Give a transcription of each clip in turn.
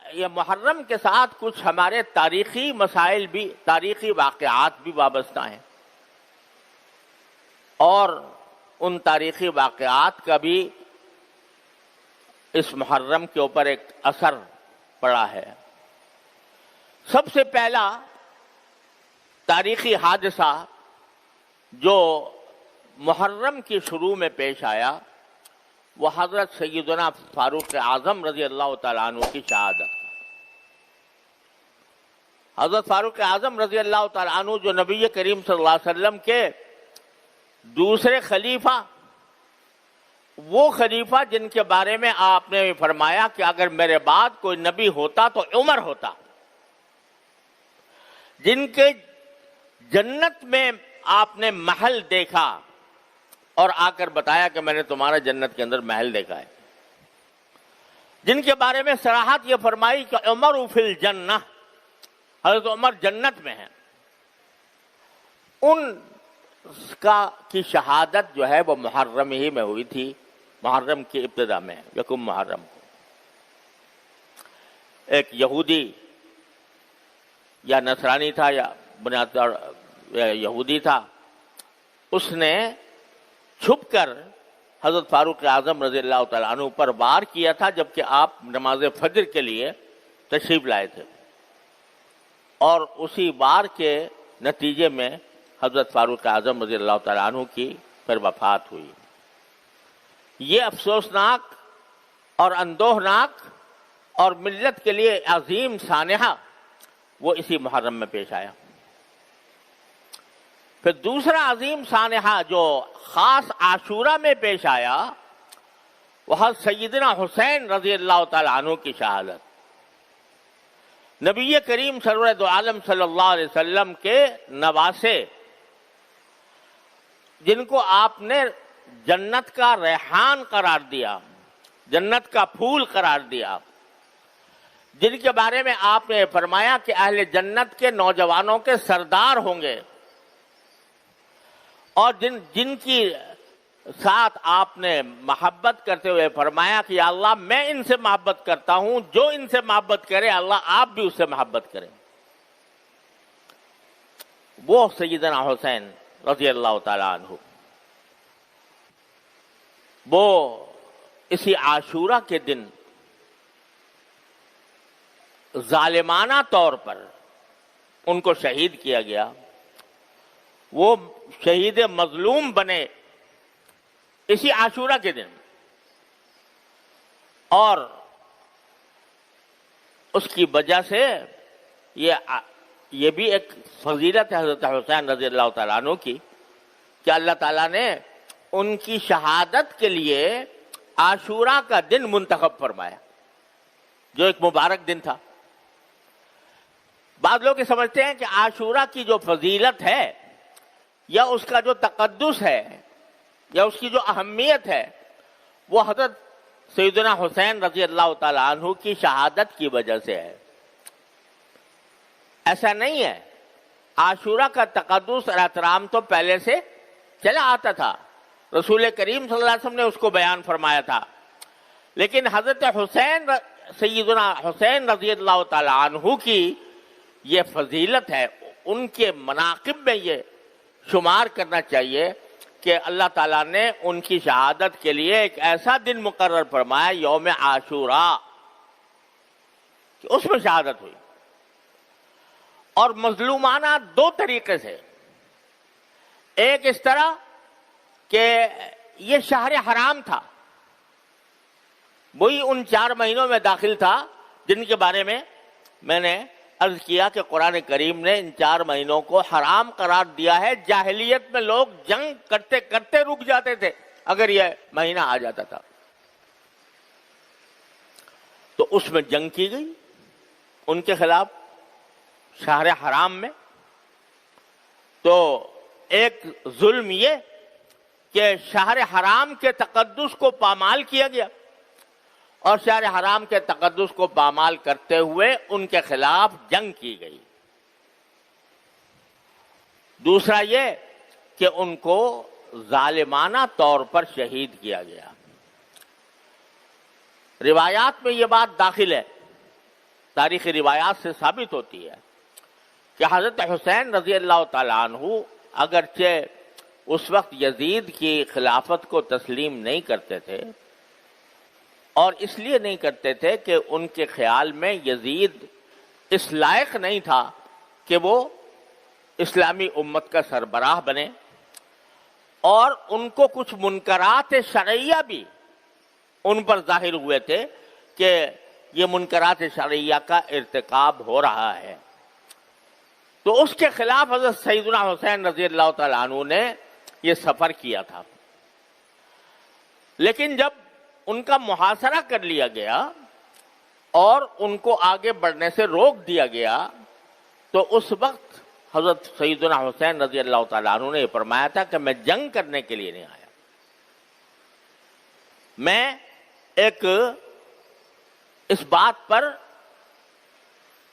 یہ محرم کے ساتھ کچھ ہمارے تاریخی مسائل بھی، تاریخی واقعات بھی وابستہ ہیں، اور ان تاریخی واقعات کا بھی اس محرم کے اوپر ایک اثر پڑا ہے۔ سب سے پہلا تاریخی حادثہ جو محرم کی شروع میں پیش آیا وہ حضرت سیدنا فاروق اعظم رضی اللہ تعالیٰ عنہ کی شہادت۔ حضرت فاروق اعظم رضی اللہ تعالیٰ عنہ جو نبی کریم صلی اللہ علیہ وسلم کے دوسرے خلیفہ، وہ خلیفہ جن کے بارے میں آپ نے فرمایا کہ اگر میرے بعد کوئی نبی ہوتا تو عمر ہوتا، جن کے جنت میں آپ نے محل دیکھا اور آ کر بتایا کہ میں نے تمہارا جنت کے اندر محل دیکھا ہے، جن کے بارے میں صراحت یہ فرمائی کہ عمر فی الجنہ، حضرت عمر جنت میں ہیں، ان کی شہادت جو ہے وہ محرم ہی میں ہوئی تھی، محرم کی ابتدا میں، یکم محرم کو۔ ایک یہودی یا نصرانی تھا یا بنیاد یہودی تھا، اس نے چھپ کر حضرت فاروق اعظم رضی اللہ تعالیٰ عنہ پر وار کیا تھا جبکہ آپ نماز فجر کے لیے تشریف لائے تھے، اور اسی وار کے نتیجے میں حضرت فاروق اعظم رضی اللہ تعالیٰ عنہ کی پھر وفات ہوئی۔ یہ افسوسناک اور اندوہناک اور ملت کے لیے عظیم سانحہ وہ اسی محرم میں پیش آیا۔ پھر دوسرا عظیم سانحہ جو خاص عاشورہ میں پیش آیا وہ حضرت سیدنا حسین رضی اللہ تعالیٰ عنہ کی شہادت۔ نبی کریم سرور دو عالم صلی اللہ علیہ وسلم کے نواسے، جن کو آپ نے جنت کا ریحان قرار دیا، جنت کا پھول قرار دیا، جن کے بارے میں آپ نے فرمایا کہ اہل جنت کے نوجوانوں کے سردار ہوں گے، اور جن کی ساتھ آپ نے محبت کرتے ہوئے فرمایا کہ یا اللہ میں ان سے محبت کرتا ہوں، جو ان سے محبت کرے اللہ آپ بھی اس سے محبت کریں، وہ سیدنا حسین رضی اللہ تعالیٰ عنہ۔ وہ اسی عاشورہ کے دن ظالمانہ طور پر ان کو شہید کیا گیا، وہ شہید مظلوم بنے اسی عاشورہ کے دن، اور اس کی وجہ سے یہ بھی ایک فضیلت ہے حضرت حسین رضی اللہ تعالیٰ عنہ کی کہ اللہ تعالیٰ نے ان کی شہادت کے لیے عاشورہ کا دن منتخب فرمایا، جو ایک مبارک دن تھا۔ بعض لوگ یہ سمجھتے ہیں کہ عاشورہ کی جو فضیلت ہے یا اس کا جو تقدس ہے یا اس کی جو اہمیت ہے وہ حضرت سیدنا حسین رضی اللہ تعالیٰ عنہ کی شہادت کی وجہ سے ہے۔ ایسا نہیں ہے، عاشورہ کا تقدس اور احترام تو پہلے سے چلا آتا تھا، رسول کریم صلی اللہ علیہ وسلم نے اس کو بیان فرمایا تھا، لیکن حضرت حسین سیدنا حسین رضی اللہ تعالیٰ عنہ کی یہ فضیلت ہے، ان کے مناقب میں یہ شمار کرنا چاہیے کہ اللہ تعالیٰ نے ان کی شہادت کے لیے ایک ایسا دن مقرر فرمایا یوم عاشوراء کہ اس میں شہادت ہوئی، اور مظلومانہ دو طریقے سے۔ ایک اس طرح کہ یہ شہر حرام تھا، وہی ان 4 مہینوں میں داخل تھا جن کے بارے میں میں نے عرض کیا کہ قرآن کریم نے ان 4 مہینوں کو حرام قرار دیا ہے۔ جاہلیت میں لوگ جنگ کرتے کرتے رک جاتے تھے اگر یہ مہینہ آ جاتا تھا، تو اس میں جنگ کی گئی ان کے خلاف شہر حرام میں۔ تو ایک ظلم یہ کہ شہر حرام کے تقدس کو پامال کیا گیا، اور شہر حرام کے تقدس کو پامال کرتے ہوئے ان کے خلاف جنگ کی گئی۔ دوسرا یہ کہ ان کو ظالمانہ طور پر شہید کیا گیا۔ روایات میں یہ بات داخل ہے تاریخی روایات سے ثابت ہوتی ہے کہ حضرت حسین رضی اللہ تعالیٰ عنہ اگرچہ اس وقت یزید کی خلافت کو تسلیم نہیں کرتے تھے، اور اس لیے نہیں کرتے تھے کہ ان کے خیال میں یزید اس لائق نہیں تھا کہ وہ اسلامی امت کا سربراہ بنے، اور ان کو کچھ منکرات شرعیہ بھی ان پر ظاہر ہوئے تھے کہ یہ منکرات شرعیہ کا ارتکاب ہو رہا ہے، تو اس کے خلاف حضرت سیدنا حسین رضی اللہ تعالیٰ عنہ نے یہ سفر کیا تھا۔ لیکن جب ان کا محاصرہ کر لیا گیا اور ان کو آگے بڑھنے سے روک دیا گیا، تو اس وقت حضرت سیدنا حسین رضی اللہ تعالیٰ عنہ نے یہ فرمایا تھا کہ میں جنگ کرنے کے لیے نہیں آیا، میں ایک اس بات پر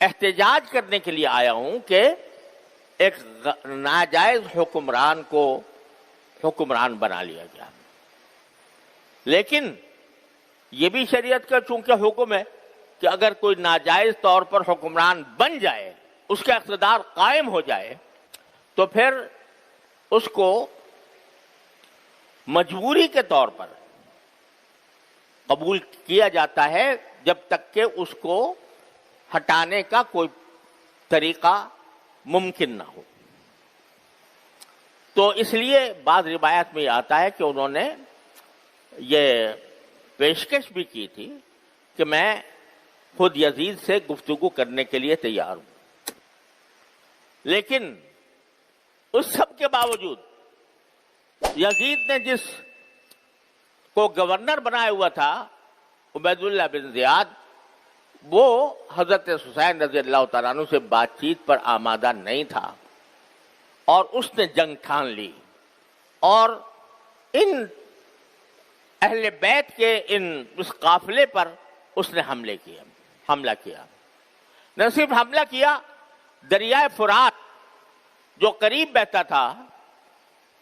احتجاج کرنے کے لیے آیا ہوں کہ ایک ناجائز حکمران کو حکمران بنا لیا گیا۔ لیکن یہ بھی شریعت کا چونکہ حکم ہے کہ اگر کوئی ناجائز طور پر حکمران بن جائے، اس کا اقتدار قائم ہو جائے، تو پھر اس کو مجبوری کے طور پر قبول کیا جاتا ہے جب تک کہ اس کو ہٹانے کا کوئی طریقہ ممکن نہ ہو۔ تو اس لیے بعض روایات میں یہ آتا ہے کہ انہوں نے یہ پیشکش بھی کی تھی کہ میں خود یزید سے گفتگو کرنے کے لیے تیار ہوں، لیکن اس سب کے باوجود یزید نے جس کو گورنر بنایا ہوا تھا عبید اللہ بن زیاد، وہ حضرت حسین رضی اللہ تعالیٰ عنہ سے بات چیت پر آمادہ نہیں تھا، اور اس نے جنگ ٹھان لی، اور ان اہل بیت کے اس قافلے پر اس نے حملہ کیا۔ نہ صرف حملہ کیا، دریائے فرات جو قریب بہتا تھا،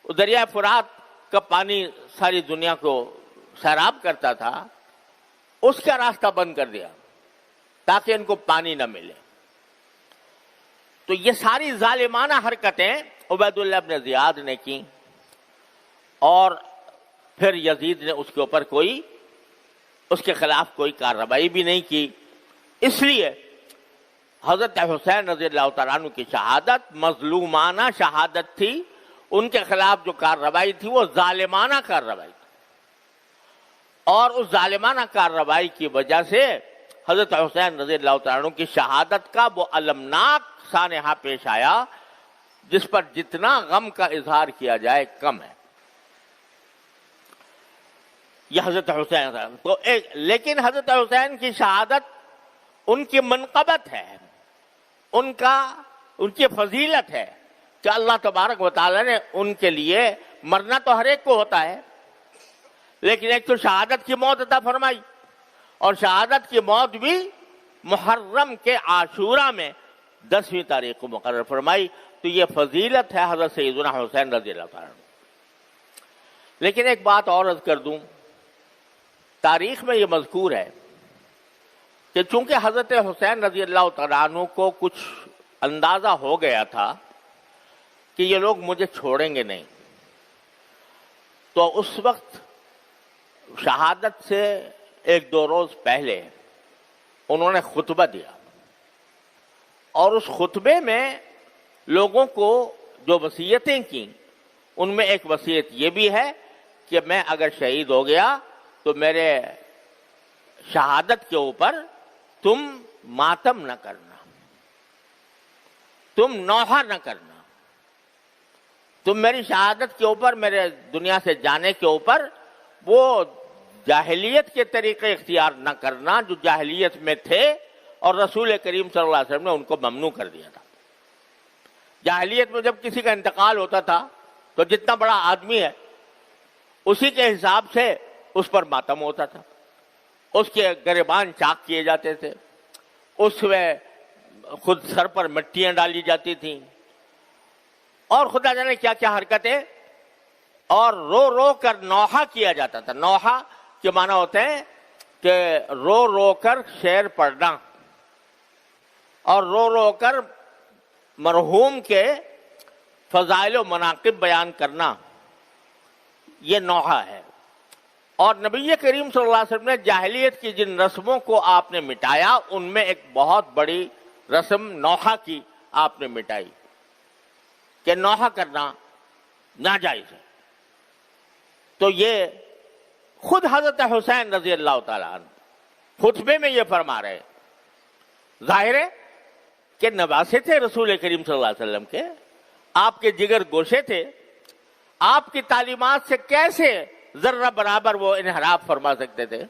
دریائے فرات کا پانی ساری دنیا کو سیراب کرتا تھا، اس کا راستہ بند کر دیا تاکہ ان کو پانی نہ ملے۔ تو یہ ساری ظالمانہ حرکتیں عبید اللہ بن زیاد نے کی، اور پھر یزید نے اس کے اوپر اس کے خلاف کوئی کارروائی بھی نہیں کی۔ اس لیے حضرت حسین رضی اللہ تعالیٰ عنہ کی شہادت مظلومانہ شہادت تھی، ان کے خلاف جو کارروائی تھی وہ ظالمانہ کارروائی تھی، اور اس ظالمانہ کارروائی کی وجہ سے حضرت حسین رضی اللہ تعالیٰ عنہ کی شہادت کا وہ المناک سانحہ پیش آیا جس پر جتنا غم کا اظہار کیا جائے کم ہے۔ یہ حضرت حسین تو لیکن حضرت حسین کی شہادت ان کی منقبت ہے، ان کی فضیلت ہے کہ اللہ تبارک و تعالی نے ان کے لیے، مرنا تو ہر ایک کو ہوتا ہے، لیکن ایک تو شہادت کی موت عطا فرمائی، اور شہادت کی موت بھی محرم کے عاشورہ میں 10ویں تاریخ کو مقرر فرمائی۔ تو یہ فضیلت ہے حضرت سیدنا حسین رضی اللہ تعالیٰ عنہ۔ لیکن ایک بات اور عرض کر دوں، تاریخ میں یہ مذکور ہے کہ چونکہ حضرت حسین رضی اللہ تعالیٰ عنہ کو کچھ اندازہ ہو گیا تھا کہ یہ لوگ مجھے چھوڑیں گے نہیں، تو اس وقت شہادت سے 1-2 روز پہلے انہوں نے خطبہ دیا، اور اس خطبے میں لوگوں کو جو وصیتیں کی، ان میں ایک وصیت یہ بھی ہے کہ میں اگر شہید ہو گیا تو میرے شہادت کے اوپر تم ماتم نہ کرنا، تم نوحہ نہ کرنا، تم میری شہادت کے اوپر، میرے دنیا سے جانے کے اوپر وہ جاہلیت کے طریقے اختیار نہ کرنا جو جاہلیت میں تھے، اور رسول کریم صلی اللہ علیہ وسلم نے ان کو ممنوع کر دیا تھا۔ جاہلیت میں جب کسی کا انتقال ہوتا تھا تو جتنا بڑا آدمی ہے اسی کے حساب سے اس پر ماتم ہوتا تھا، اس کے گریبان چاک کیے جاتے تھے، اس میں خود سر پر مٹیاں ڈالی جاتی تھیں، اور خدا جانے کیا کیا حرکتیں، اور رو رو کر نوحہ کیا جاتا تھا۔ نوحہ کے معنی ہوتے ہیں کہ رو رو کر شعر پڑھنا، اور رو رو کر مرحوم کے فضائل و مناقب بیان کرنا یہ نوحہ ہے. اور نبی کریم صلی اللہ علیہ وسلم نے جاہلیت کی جن رسموں کو آپ نے مٹایا ان میں ایک بہت بڑی رسم نوحہ کی آپ نے مٹائی کہ نوحہ کرنا ناجائز ہے. تو یہ خود حضرت حسین رضی اللہ تعالیٰ عنہ خطبے میں یہ فرما رہے. ظاہر ہے کہ نواسے تھے رسول کریم صلی اللہ علیہ وسلم کے, آپ کے جگر گوشے تھے, آپ کی تعلیمات سے کیسے ذرہ برابر وہ انحراف فرما سکتے تھے؟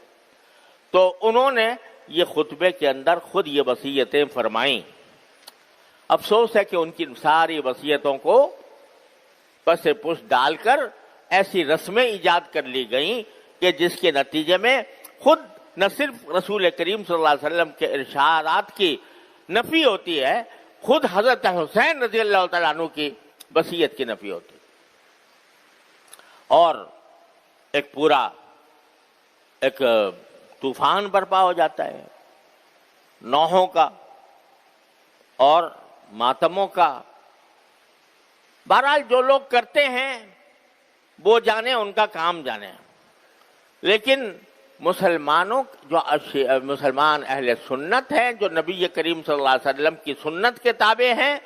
تو انہوں نے یہ خطبے کے اندر خود یہ وصیتیں فرمائیں. افسوس ہے کہ ان کی ساری وصیتوں کو پس پش ڈال کر ایسی رسمیں ایجاد کر لی گئیں کہ جس کے نتیجے میں خود نہ صرف رسول کریم صلی اللہ علیہ وسلم کے ارشادات کی نفی ہوتی ہے, خود حضرت حسین رضی اللہ تعالیٰ عنہ کی وصیت کی نفی ہوتی ہے. اور ایک پورا ایک طوفان برپا ہو جاتا ہے نوحوں کا اور ماتموں کا. بہرحال جو لوگ کرتے ہیں وہ جانے, ان کا کام جانے, لیکن مسلمانوں جو مسلمان اہل سنت ہیں, جو نبی کریم صلی اللہ علیہ وسلم کی سنت کے تابع ہیں,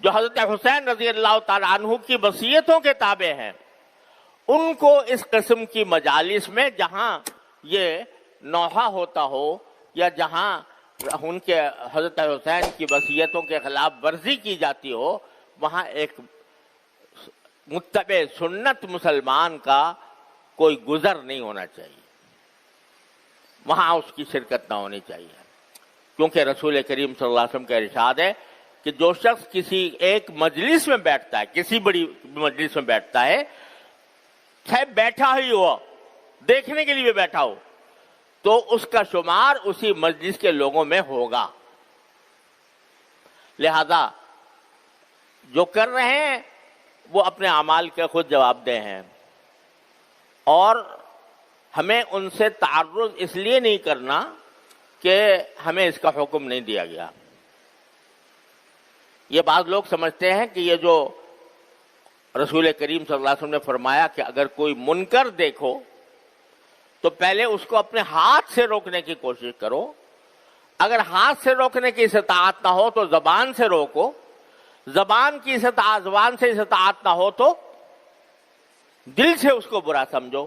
جو حضرت حسین رضی اللہ تعالیٰ عنہ کی وصیتوں کے تابع ہیں, ان کو اس قسم کی مجالس میں جہاں یہ نوحہ ہوتا ہو یا جہاں ان کے حضرت حسین کی وصیتوں کے خلاف ورزی کی جاتی ہو, وہاں ایک متبع سنت مسلمان کا کوئی گزر نہیں ہونا چاہیے, وہاں اس کی شرکت نہ ہونی چاہیے. کیونکہ رسول کریم صلی اللہ علیہ وسلم کا ارشاد ہے کہ جو شخص کسی ایک مجلس میں بیٹھتا ہے, کسی بڑی مجلس میں بیٹھتا ہے, چاہے بیٹھا ہی ہو, دیکھنے کے لیے بھی بیٹھا ہو, تو اس کا شمار اسی مجلس کے لوگوں میں ہوگا. لہذا جو کر رہے ہیں وہ اپنے اعمال کے خود جواب دہ ہیں, اور ہمیں ان سے تعرض اس لیے نہیں کرنا کہ ہمیں اس کا حکم نہیں دیا گیا. یہ بعض لوگ سمجھتے ہیں کہ یہ جو رسول کریم صلی اللہ علیہ وسلم نے فرمایا کہ اگر کوئی منکر دیکھو تو پہلے اس کو اپنے ہاتھ سے روکنے کی کوشش کرو, اگر ہاتھ سے روکنے کی استطاعت نہ ہو تو زبان سے روکو, زبان سے استطاعت نہ ہو تو دل سے اس کو برا سمجھو.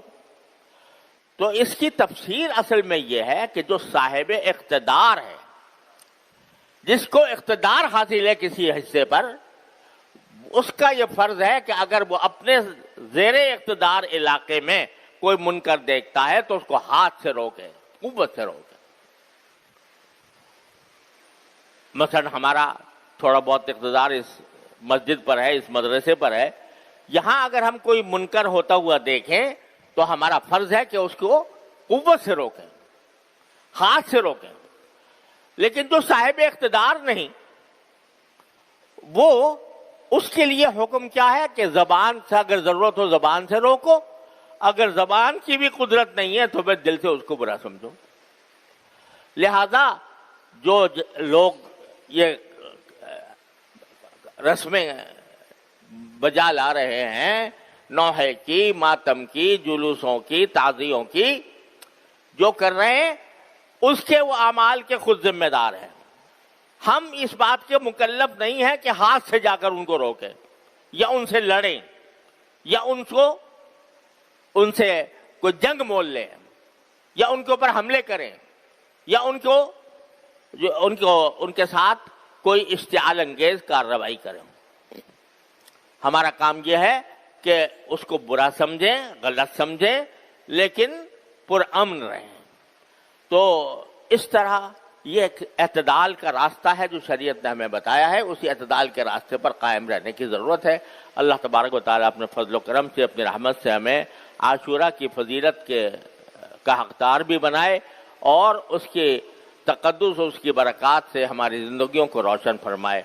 تو اس کی تفسیر اصل میں یہ ہے کہ جو صاحب اقتدار ہے, جس کو اقتدار حاصل ہے کسی حصے پر, اس کا یہ فرض ہے کہ اگر وہ اپنے زیر اقتدار علاقے میں کوئی منکر دیکھتا ہے تو اس کو ہاتھ سے روکے, قوت سے روکے. مثلا ہمارا تھوڑا بہت اقتدار اس مسجد پر ہے, اس مدرسے پر ہے, یہاں اگر ہم کوئی منکر ہوتا ہوا دیکھیں تو ہمارا فرض ہے کہ اس کو قوت سے روکیں, ہاتھ سے روکیں. لیکن جو صاحب اقتدار نہیں, وہ اس کے لیے حکم کیا ہے کہ زبان سے اگر ضرورت ہو زبان سے روکو, اگر زبان کی بھی قدرت نہیں ہے تو پھر دل سے اس کو برا سمجھو. لہذا جو لوگ یہ رسمیں بجا لا رہے ہیں, نوحے کی, ماتم کی, جلوسوں کی, تعزیوں کی, جو کر رہے ہیں اس کے وہ اعمال کے خود ذمہ دار ہیں. ہم اس بات کے مکلف نہیں ہیں کہ ہاتھ سے جا کر ان کو روکیں یا ان سے لڑیں یا ان سے کوئی جنگ مول لیں یا ان کے اوپر حملے کریں یا ان کے ساتھ کوئی اشتعال انگیز کارروائی کریں. ہمارا کام یہ ہے کہ اس کو برا سمجھیں, غلط سمجھیں, لیکن پرامن رہیں. تو اس طرح یہ ایک اعتدال کا راستہ ہے جو شریعت نے ہمیں بتایا ہے, اسی اعتدال کے راستے پر قائم رہنے کی ضرورت ہے. اللہ تبارک و تعالیٰ اپنے فضل و کرم سے, اپنی رحمت سے ہمیں عاشورہ کی فضیلت کا حقدار بھی بنائے اور اس کی تقدس اور اس کی برکات سے ہماری زندگیوں کو روشن فرمائے.